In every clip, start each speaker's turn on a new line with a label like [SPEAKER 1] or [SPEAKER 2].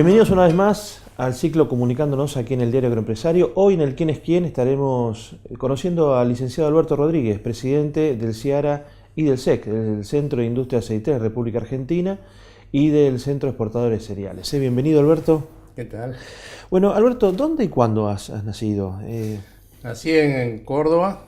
[SPEAKER 1] Bienvenidos una vez más al ciclo Comunicándonos aquí en el Diario Agroempresario. Hoy en el Quién es Quién estaremos conociendo al licenciado Alberto Rodríguez, presidente del CIARA y del SEC, del Centro de Industria Aceitera de República Argentina y del Centro de Exportadores de Cereales. Bienvenido, Alberto.
[SPEAKER 2] ¿Qué tal?
[SPEAKER 1] Bueno, Alberto, ¿dónde y cuándo has nacido?
[SPEAKER 2] Nací en Córdoba,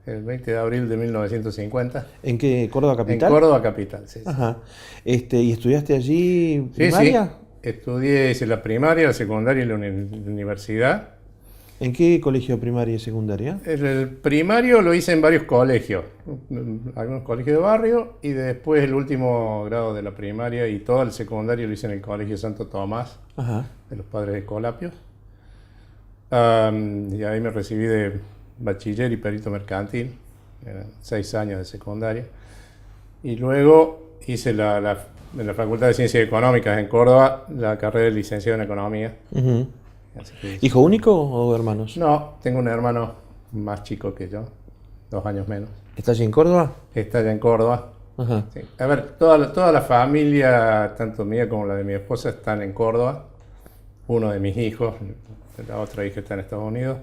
[SPEAKER 2] el 20 de abril de 1950.
[SPEAKER 1] ¿En qué? ¿Córdoba capital?
[SPEAKER 2] En Córdoba capital, sí.
[SPEAKER 1] Ajá. ¿Y estudiaste allí
[SPEAKER 2] Sí,
[SPEAKER 1] primaria?
[SPEAKER 2] sí. Estudié, hice la primaria, la secundaria y la universidad.
[SPEAKER 1] ¿En qué colegio primaria y secundaria?
[SPEAKER 2] El primario lo hice en varios colegios, algunos colegios de barrio, y después el último grado de la primaria y todo el secundario lo hice en el Colegio Santo Tomás,
[SPEAKER 1] Ajá.
[SPEAKER 2] de los Padres de Colapios. Y ahí me recibí de bachiller y perito mercantil, eran 6 años de secundaria. Y luego hice en la Facultad de Ciencias Económicas en Córdoba la carrera de licenciado en Economía.
[SPEAKER 1] Uh-huh.
[SPEAKER 2] Así que,
[SPEAKER 1] ¿Hijo único o hermanos?
[SPEAKER 2] no, tengo un hermano más chico que yo, 2 años menos.
[SPEAKER 1] ¿Estás allí en Córdoba?
[SPEAKER 2] Está allá en Córdoba.
[SPEAKER 1] Ajá.
[SPEAKER 2] Sí. A ver, toda la familia, tanto mía como la de mi esposa, están en Córdoba. Uno de mis hijos, la otra hija está en Estados Unidos,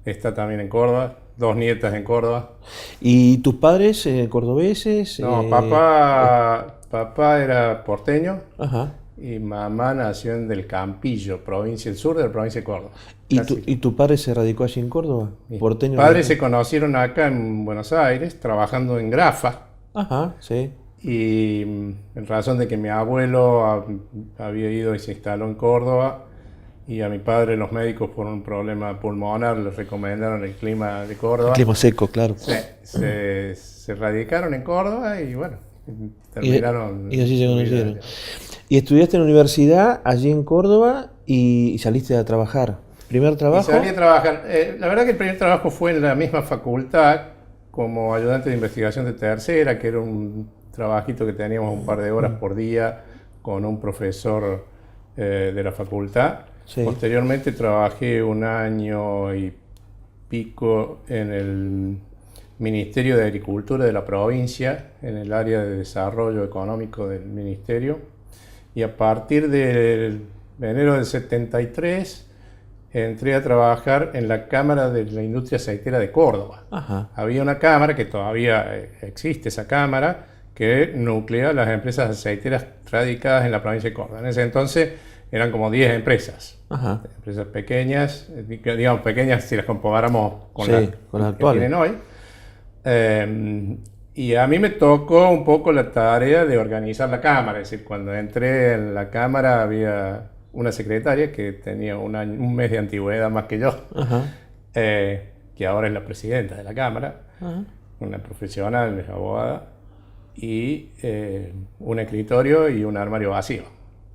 [SPEAKER 2] está también en Córdoba. 2 nietas en Córdoba.
[SPEAKER 1] ¿Y tus padres cordobeses?
[SPEAKER 2] No, papá era porteño.
[SPEAKER 1] Ajá.
[SPEAKER 2] Y mamá nació en Del Campillo, provincia del sur de la provincia de Córdoba.
[SPEAKER 1] ¿Y tu padre se radicó allí en Córdoba?
[SPEAKER 2] Mis
[SPEAKER 1] ¿Porteño?
[SPEAKER 2] padres se conocieron acá en Buenos Aires, trabajando en Grafa.
[SPEAKER 1] Ajá, sí.
[SPEAKER 2] Y en razón de que mi abuelo había ido y se instaló en Córdoba, y a mi padre los médicos por un problema pulmonar le recomendaron el clima de Córdoba.
[SPEAKER 1] El clima seco, claro.
[SPEAKER 2] Se radicaron en Córdoba y bueno, terminaron.
[SPEAKER 1] Y así se conocieron. ¿Y estudiaste en la universidad allí en Córdoba y saliste a trabajar? ¿Primer trabajo?
[SPEAKER 2] Y salí a trabajar. La verdad que el primer trabajo fue en la misma facultad como ayudante de investigación de tercera, que era un trabajito que teníamos un par de horas por día con un profesor de la facultad.
[SPEAKER 1] Sí.
[SPEAKER 2] Posteriormente trabajé 1 año y pico en el Ministerio de Agricultura de la provincia, en el área de desarrollo económico del ministerio. Y a partir de enero del 73 entré a trabajar en la Cámara de la Industria Aceitera de Córdoba.
[SPEAKER 1] Ajá.
[SPEAKER 2] Había una cámara, que todavía existe esa cámara, que nuclea las empresas aceiteras radicadas en la provincia de Córdoba. En ese entonces eran como 10 empresas.
[SPEAKER 1] Ajá.
[SPEAKER 2] Empresas pequeñas, digamos pequeñas si las comparamos con
[SPEAKER 1] Sí, con las
[SPEAKER 2] que
[SPEAKER 1] actuales.
[SPEAKER 2] tienen hoy. Y a mí me tocó un poco la tarea de organizar la cámara. Es decir, cuando entré en la cámara había una secretaria que tenía un mes de antigüedad más que yo,
[SPEAKER 1] Ajá.
[SPEAKER 2] que ahora es la presidenta de la cámara,
[SPEAKER 1] Ajá.
[SPEAKER 2] una profesional, es abogada, y un escritorio y un armario vacío.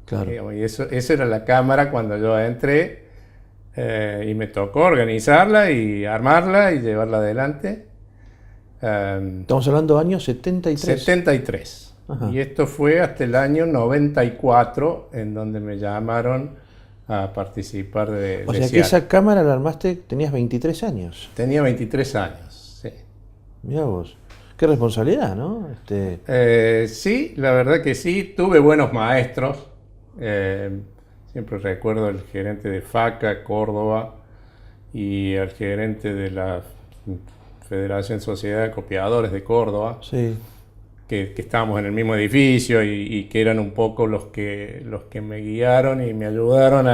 [SPEAKER 1] Claro.
[SPEAKER 2] Y eso era la cámara cuando yo entré, y me tocó organizarla y armarla y llevarla adelante.
[SPEAKER 1] Estamos hablando de años 73.
[SPEAKER 2] 73.
[SPEAKER 1] Ajá.
[SPEAKER 2] Y esto fue hasta el año 94, en donde me llamaron a participar de
[SPEAKER 1] O sea que
[SPEAKER 2] CIARA.
[SPEAKER 1] esa cámara la armaste, tenías 23 años.
[SPEAKER 2] Tenía 23 años, sí.
[SPEAKER 1] Mirá vos. Qué responsabilidad, ¿no?
[SPEAKER 2] Sí, la verdad que sí. Tuve buenos maestros. Siempre recuerdo al gerente de FACA, Córdoba, y al gerente de la Federación Sociedad de Copiadores de Córdoba,
[SPEAKER 1] Sí.
[SPEAKER 2] que estábamos en el mismo edificio y que eran un poco los que me guiaron y me ayudaron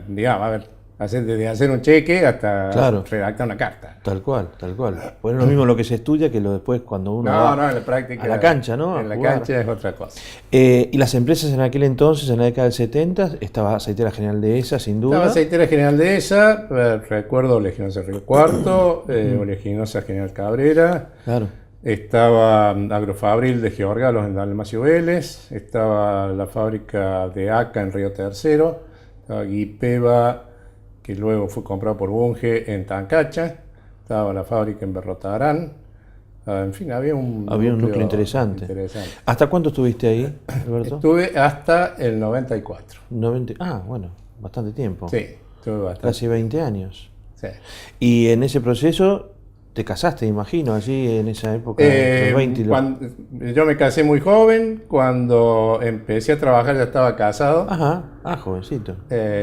[SPEAKER 2] digamos, a ver, desde hacer un cheque hasta
[SPEAKER 1] Claro.
[SPEAKER 2] redactar una carta.
[SPEAKER 1] Tal cual, tal cual. Pues es lo mismo lo que se estudia que lo después cuando uno va
[SPEAKER 2] No, en la práctica.
[SPEAKER 1] a la cancha, ¿no?
[SPEAKER 2] En la
[SPEAKER 1] jugar.
[SPEAKER 2] cancha es otra cosa.
[SPEAKER 1] Y las empresas en aquel entonces, en la década del 70, estaba Aceitera General Dehesa, sin duda.
[SPEAKER 2] Estaba Aceitera General Dehesa, recuerdo Oleaginosa Río Cuarto, Oleaginosa General Cabrera.
[SPEAKER 1] Claro.
[SPEAKER 2] Estaba Agrofabril de Georgalos en Dalmacio Vélez, estaba la fábrica de ACA en Río Tercero, estaba Guipeva, que luego fue comprado por Bunge en Tancacha, estaba la fábrica en Berrotarán. En fin, había un
[SPEAKER 1] núcleo interesante. ¿Hasta cuánto estuviste ahí, Alberto?
[SPEAKER 2] Estuve hasta el 94.
[SPEAKER 1] 90. Bueno, bastante tiempo.
[SPEAKER 2] Sí, estuve bastante.
[SPEAKER 1] Casi 20 años.
[SPEAKER 2] Sí.
[SPEAKER 1] Y en ese proceso Te casaste, imagino, allí en esa época, los 20.
[SPEAKER 2] Yo me casé muy joven, cuando empecé a trabajar ya estaba casado.
[SPEAKER 1] Ajá, jovencito.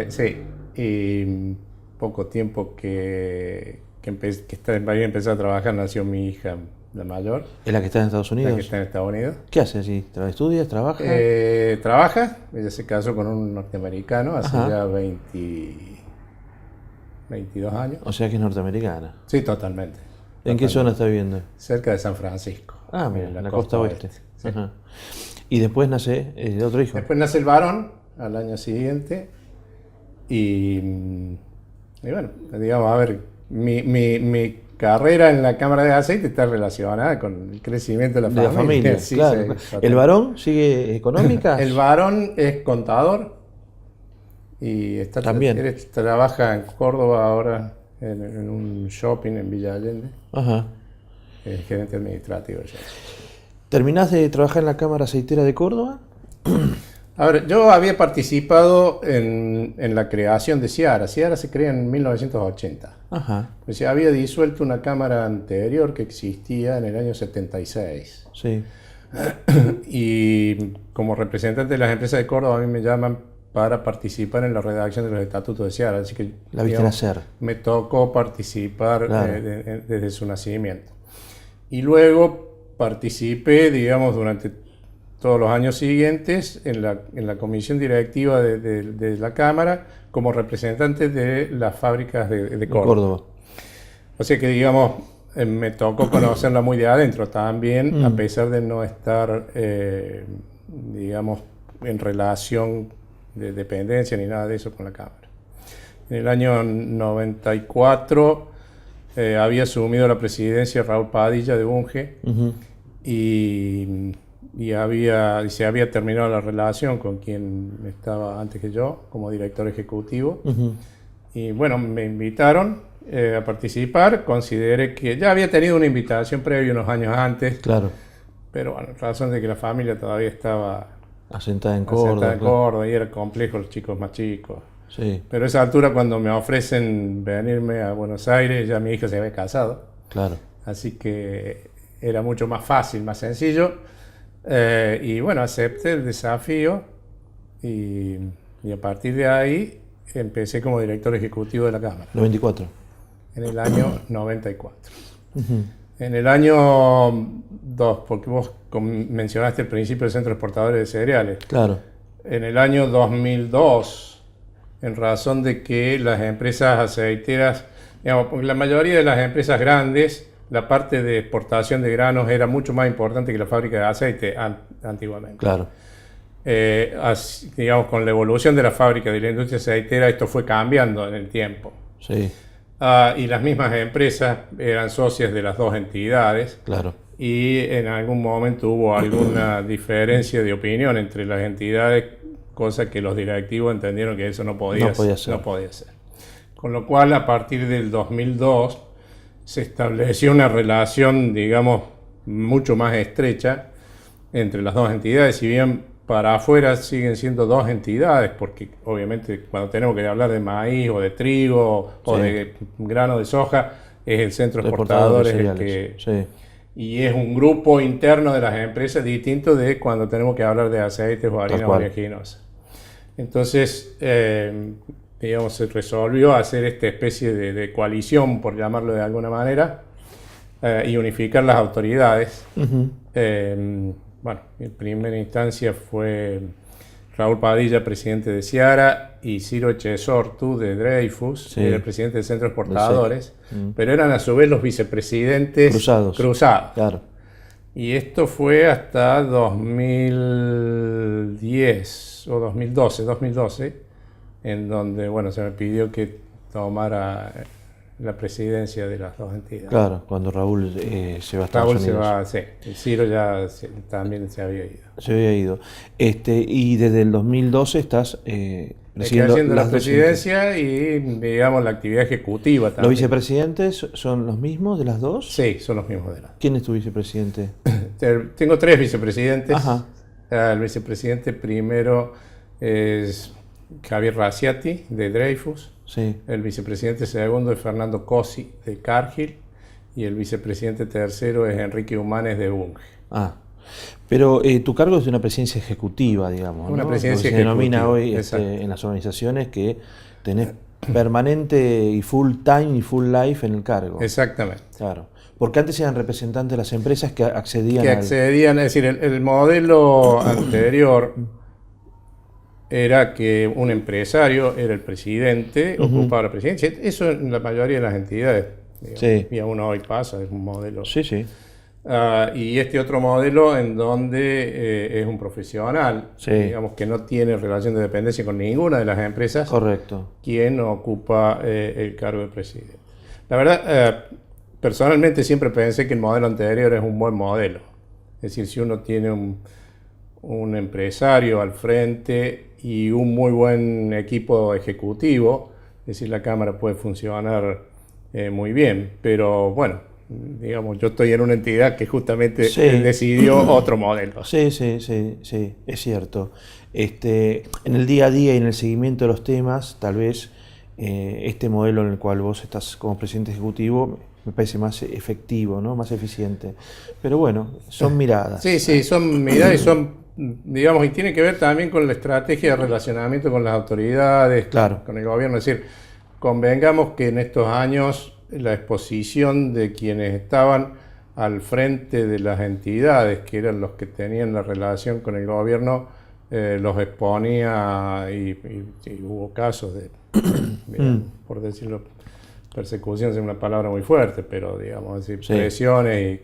[SPEAKER 2] Sí, y poco tiempo había empezado a trabajar nació mi hija, la mayor.
[SPEAKER 1] ¿Es la que está en Estados Unidos?
[SPEAKER 2] La que está en Estados Unidos.
[SPEAKER 1] ¿Qué hace allí? ¿Estudias? ¿Trabaja?
[SPEAKER 2] Trabaja, ella se casó con un norteamericano hace ya 22 años.
[SPEAKER 1] O sea que es norteamericana.
[SPEAKER 2] Sí, totalmente.
[SPEAKER 1] ¿En qué zona está viviendo?
[SPEAKER 2] Cerca de San Francisco.
[SPEAKER 1] Mira, en la costa oeste. Sí. Ajá. Y después nace el otro hijo.
[SPEAKER 2] Después nace el varón al año siguiente. Y bueno, digamos, a ver, mi carrera en la cámara de aceite está relacionada con el crecimiento de la familia.
[SPEAKER 1] Sí, claro. ¿El varón sigue económica?
[SPEAKER 2] El varón es contador y
[SPEAKER 1] también
[SPEAKER 2] trabaja en Córdoba ahora en un shopping en Villa Allende.
[SPEAKER 1] Ajá.
[SPEAKER 2] Es gerente administrativo ya.
[SPEAKER 1] ¿Terminás de trabajar en la cámara aceitera de Córdoba?
[SPEAKER 2] A ver, yo había participado en la creación de Ciara. Ciara se crea en 1980.
[SPEAKER 1] Ajá.
[SPEAKER 2] Pues se había disuelto una cámara anterior que existía en el año 76.
[SPEAKER 1] Sí.
[SPEAKER 2] Y como representante de las empresas de Córdoba, a mí me llaman para participar en la redacción de los estatutos de Ciara. Así que
[SPEAKER 1] la viste nacer.
[SPEAKER 2] Me tocó participar
[SPEAKER 1] claro.
[SPEAKER 2] Desde su nacimiento. Y luego participé, digamos, durante todos los años siguientes en la comisión directiva de la Cámara como representante de las fábricas de Córdoba. O sea que, digamos, me tocó conocerla muy de adentro también, a pesar de no estar, digamos, en relación de dependencia ni nada de eso con la Cámara. En el año 94 había asumido la presidencia Raúl Padilla de Bunge y se había terminado la relación con quien estaba antes que yo como director ejecutivo. Y bueno, me invitaron a participar. Consideré que ya había tenido una invitación previa unos años antes.
[SPEAKER 1] Claro.
[SPEAKER 2] Pero bueno, razón de que la familia todavía estaba
[SPEAKER 1] asentada en Córdoba.
[SPEAKER 2] Y era complejo, los chicos más chicos.
[SPEAKER 1] Sí.
[SPEAKER 2] Pero a esa altura, cuando me ofrecen venirme a Buenos Aires, ya mi hija se había casado.
[SPEAKER 1] Claro.
[SPEAKER 2] Así que era mucho más fácil, más sencillo. Y bueno, acepté el desafío y a partir de ahí empecé como director ejecutivo de la Cámara.
[SPEAKER 1] 94.
[SPEAKER 2] En el año 94. En el año 2, porque vos mencionaste al principio el Centro de Exportadores de Cereales.
[SPEAKER 1] Claro.
[SPEAKER 2] En el año 2002, en razón de que las empresas aceiteras, digamos, porque la mayoría de las empresas grandes, la parte de exportación de granos era mucho más importante que la fábrica de aceite antiguamente.
[SPEAKER 1] Claro.
[SPEAKER 2] Digamos, con la evolución de la fábrica de la industria aceitera, esto fue cambiando en el tiempo.
[SPEAKER 1] Sí.
[SPEAKER 2] Y las mismas empresas eran socias de las dos entidades.
[SPEAKER 1] Claro.
[SPEAKER 2] Y en algún momento hubo alguna diferencia de opinión entre las entidades, cosa que los directivos entendieron que eso no podía ser. Con lo cual, a partir del 2002, se estableció una relación, digamos, mucho más estrecha entre las dos entidades. Si bien para afuera siguen siendo dos entidades, porque obviamente cuando tenemos que hablar de maíz o de trigo o de grano de soja, es el Centro de Exportadores el que...
[SPEAKER 1] Sí.
[SPEAKER 2] Y es un grupo interno de las empresas distinto de cuando tenemos que hablar de aceites o harina oleaginosa. Entonces, digamos, se resolvió hacer esta especie de coalición, por llamarlo de alguna manera, y unificar las autoridades. Bueno, en primera instancia fue Raúl Padilla, presidente de Ciara, y Ciro Echesortu de Dreyfus, que era el presidente del Centro de Exportadores, pero eran a su vez los vicepresidentes cruzados.
[SPEAKER 1] Claro.
[SPEAKER 2] Y esto fue hasta 2010 o 2012, en donde, bueno, se me pidió que tomara la presidencia de las dos entidades.
[SPEAKER 1] Claro, cuando Raúl se va a Estados Unidos.
[SPEAKER 2] Raúl se va, sí. El Ciro ya también se había ido.
[SPEAKER 1] Se había ido. Y desde el 2012 estás
[SPEAKER 2] haciendo la presidencia y, digamos, la actividad ejecutiva también.
[SPEAKER 1] ¿Los vicepresidentes son los mismos de las dos?
[SPEAKER 2] Sí, son los mismos de las dos.
[SPEAKER 1] ¿Quién es tu vicepresidente?
[SPEAKER 2] Tengo 3 vicepresidentes.
[SPEAKER 1] Ajá.
[SPEAKER 2] El vicepresidente primero es Javier Raciati, de Dreyfus.
[SPEAKER 1] Sí.
[SPEAKER 2] El vicepresidente segundo es Fernando Cosi, de Cargill. y el vicepresidente tercero es Enrique Humanes de Bunge.
[SPEAKER 1] Ah, pero tu cargo es de una presidencia ejecutiva, digamos,
[SPEAKER 2] Una
[SPEAKER 1] ¿no?
[SPEAKER 2] presidencia
[SPEAKER 1] Lo que se denomina
[SPEAKER 2] ejecutiva,
[SPEAKER 1] hoy en las organizaciones que tenés permanente y full time y full life en el cargo.
[SPEAKER 2] Exactamente.
[SPEAKER 1] Claro. Porque antes eran representantes de las empresas que accedían
[SPEAKER 2] Es decir, el modelo anterior era que un empresario era el presidente, ocupaba la presidencia. Eso en la mayoría de las entidades, digamos,
[SPEAKER 1] Sí.
[SPEAKER 2] y aún hoy pasa, es un modelo.
[SPEAKER 1] Sí, sí.
[SPEAKER 2] Y este otro modelo en donde es un profesional,
[SPEAKER 1] Sí.
[SPEAKER 2] digamos, que no tiene relación de dependencia con ninguna de las empresas,
[SPEAKER 1] Correcto.
[SPEAKER 2] quien ocupa el cargo de presidente. La verdad, personalmente siempre pensé que el modelo anterior es un buen modelo. Es decir, si uno tiene un empresario al frente y un muy buen equipo ejecutivo, es decir, la Cámara puede funcionar muy bien. Pero bueno, digamos, yo estoy en una entidad que justamente
[SPEAKER 1] Sí.
[SPEAKER 2] decidió otro modelo.
[SPEAKER 1] Sí, sí, sí, sí, es cierto. En el día a día y en el seguimiento de los temas, tal vez este modelo en el cual vos estás como presidente ejecutivo me parece más efectivo, ¿no? Más eficiente. Pero bueno, son miradas.
[SPEAKER 2] Sí, sí, son miradas y son, digamos, y tiene que ver también con la estrategia de relacionamiento con las autoridades,
[SPEAKER 1] Claro.
[SPEAKER 2] con el gobierno. Es decir, convengamos que en estos años la exposición de quienes estaban al frente de las entidades, que eran los que tenían la relación con el gobierno, los exponía y hubo casos de, digamos, por decirlo, persecución es una palabra muy fuerte, pero digamos, decir,
[SPEAKER 1] Sí.
[SPEAKER 2] presiones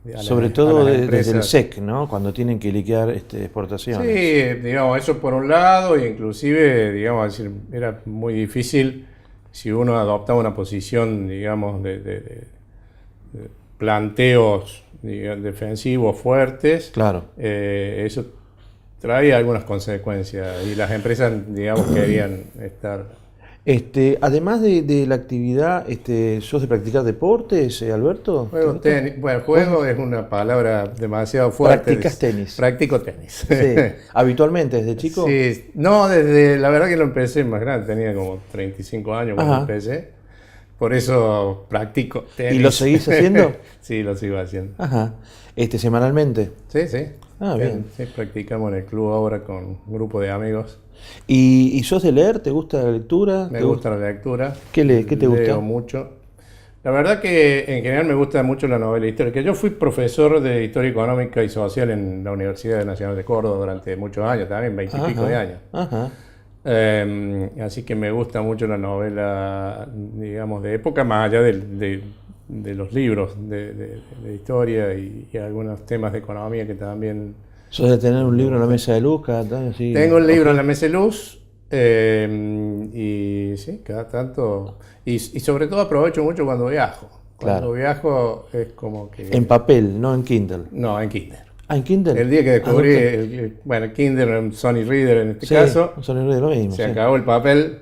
[SPEAKER 2] y
[SPEAKER 1] Sobre todo desde el
[SPEAKER 2] empresas.
[SPEAKER 1] SEC, ¿no? Cuando tienen que liquidar exportaciones.
[SPEAKER 2] Sí, digamos, eso por un lado, e inclusive, digamos, decir, era muy difícil si uno adoptaba una posición, digamos, de planteos, digamos, defensivos fuertes.
[SPEAKER 1] Claro.
[SPEAKER 2] Eso traía algunas consecuencias y las empresas, digamos, querían estar.
[SPEAKER 1] Además de la actividad, ¿sos de practicar deportes, Alberto?
[SPEAKER 2] Juego tenis. Bueno, juego es una palabra demasiado fuerte.
[SPEAKER 1] ¿Practicas tenis?
[SPEAKER 2] Practico tenis.
[SPEAKER 1] Sí. ¿Habitualmente desde chico?
[SPEAKER 2] Sí, no, la verdad que lo empecé más grande, tenía como 35 años cuando
[SPEAKER 1] Ajá.
[SPEAKER 2] empecé. Por eso practico tenis.
[SPEAKER 1] ¿Y lo seguís haciendo?
[SPEAKER 2] Sí, lo sigo haciendo.
[SPEAKER 1] Ajá. ¿Semanalmente?
[SPEAKER 2] Sí, sí.
[SPEAKER 1] Ah, bien.
[SPEAKER 2] Sí, practicamos en el club ahora con un grupo de amigos.
[SPEAKER 1] ¿Y sos de leer? ¿Te gusta la lectura?
[SPEAKER 2] Me gusta la lectura.
[SPEAKER 1] ¿Qué te gusta?
[SPEAKER 2] Leo mucho. La verdad que en general me gusta mucho la novela histórica. Yo fui profesor de Historia Económica y Social en la Universidad Nacional de Córdoba durante muchos años, también 20 y pico de años.
[SPEAKER 1] Ajá.
[SPEAKER 2] Así que me gusta mucho la novela, digamos, de época, más allá de los libros de historia y algunos temas de economía que también...
[SPEAKER 1] ¿Sos de tener un libro en la mesa de luz cada tanto? Sí.
[SPEAKER 2] Tengo el libro en la mesa de luz y sí, cada tanto... Y sobre todo aprovecho mucho cuando viajo. Cuando
[SPEAKER 1] Claro.
[SPEAKER 2] viajo es como que...
[SPEAKER 1] En papel, no en Kindle.
[SPEAKER 2] No, en Kindle.
[SPEAKER 1] Ah, en Kindle.
[SPEAKER 2] El día que descubrí,
[SPEAKER 1] Ah, no
[SPEAKER 2] bueno, Kindle, Sony Reader en este
[SPEAKER 1] sí,
[SPEAKER 2] caso,
[SPEAKER 1] son de lo mismo.
[SPEAKER 2] se
[SPEAKER 1] Sí.
[SPEAKER 2] acabó el papel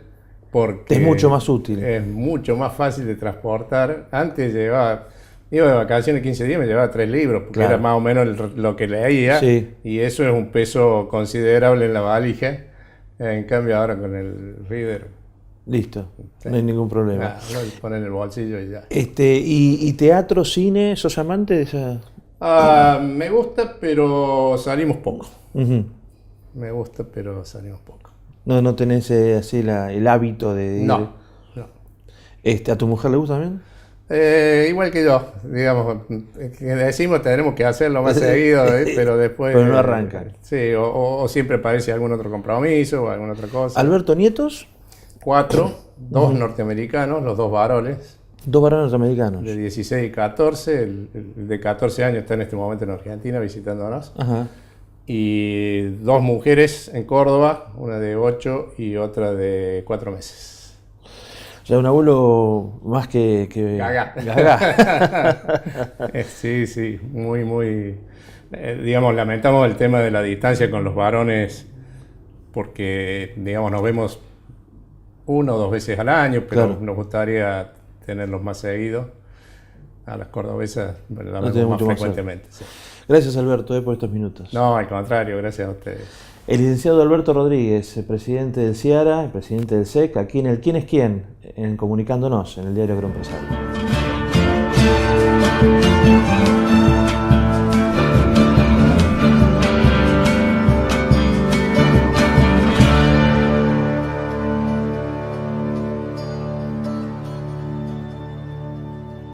[SPEAKER 2] porque...
[SPEAKER 1] Es mucho más útil.
[SPEAKER 2] Es mucho más fácil de transportar. Antes iba de vacaciones 15 días, me llevaba 3 libros, porque
[SPEAKER 1] Claro.
[SPEAKER 2] era más o menos lo que leía,
[SPEAKER 1] Sí.
[SPEAKER 2] y eso es un peso considerable en la valija. En cambio ahora con el reader,
[SPEAKER 1] Listo,
[SPEAKER 2] Sí.
[SPEAKER 1] no hay ningún problema.
[SPEAKER 2] nada, lo pones en el bolsillo y ya.
[SPEAKER 1] ¿Y teatro, cine, sos amante de esa?
[SPEAKER 2] Me gusta, pero salimos poco.
[SPEAKER 1] Ujú.
[SPEAKER 2] Me gusta, pero salimos poco.
[SPEAKER 1] No tenés así el hábito de ir.
[SPEAKER 2] No, no.
[SPEAKER 1] ¿A tu mujer le gusta también?
[SPEAKER 2] Igual que yo, digamos, que decimos tenemos que hacerlo más seguido, pero después...
[SPEAKER 1] Pero no arranca.
[SPEAKER 2] Sí, o siempre aparece algún otro compromiso o alguna otra cosa.
[SPEAKER 1] Alberto, ¿nietos?
[SPEAKER 2] 4, 2 norteamericanos, los 2 varones,
[SPEAKER 1] 2 varones norteamericanos.
[SPEAKER 2] de 16 y 14, el de 14 años está en este momento en Argentina visitándonos,
[SPEAKER 1] Ajá.
[SPEAKER 2] y 2 mujeres en Córdoba, una de 8 y otra de 4 meses.
[SPEAKER 1] O sea, un abuelo más que
[SPEAKER 2] Gaga.
[SPEAKER 1] Gaga.
[SPEAKER 2] Sí, sí, muy, digamos, lamentamos el tema de la distancia con los varones porque, digamos, nos vemos 1 o 2 veces al año, pero
[SPEAKER 1] Claro.
[SPEAKER 2] nos gustaría tenerlos más seguidos. A las cordobesas bueno, la
[SPEAKER 1] Lo
[SPEAKER 2] vemos
[SPEAKER 1] tenés
[SPEAKER 2] más
[SPEAKER 1] mucho más
[SPEAKER 2] frecuentemente. Sí.
[SPEAKER 1] Gracias, Alberto, por estos minutos.
[SPEAKER 2] No, al contrario, gracias a ustedes.
[SPEAKER 1] El licenciado Alberto Rodríguez, presidente del CIARA, presidente del SEC, aquí en el ¿Quién es quién? Comunicándonos en el diario Agroempresario.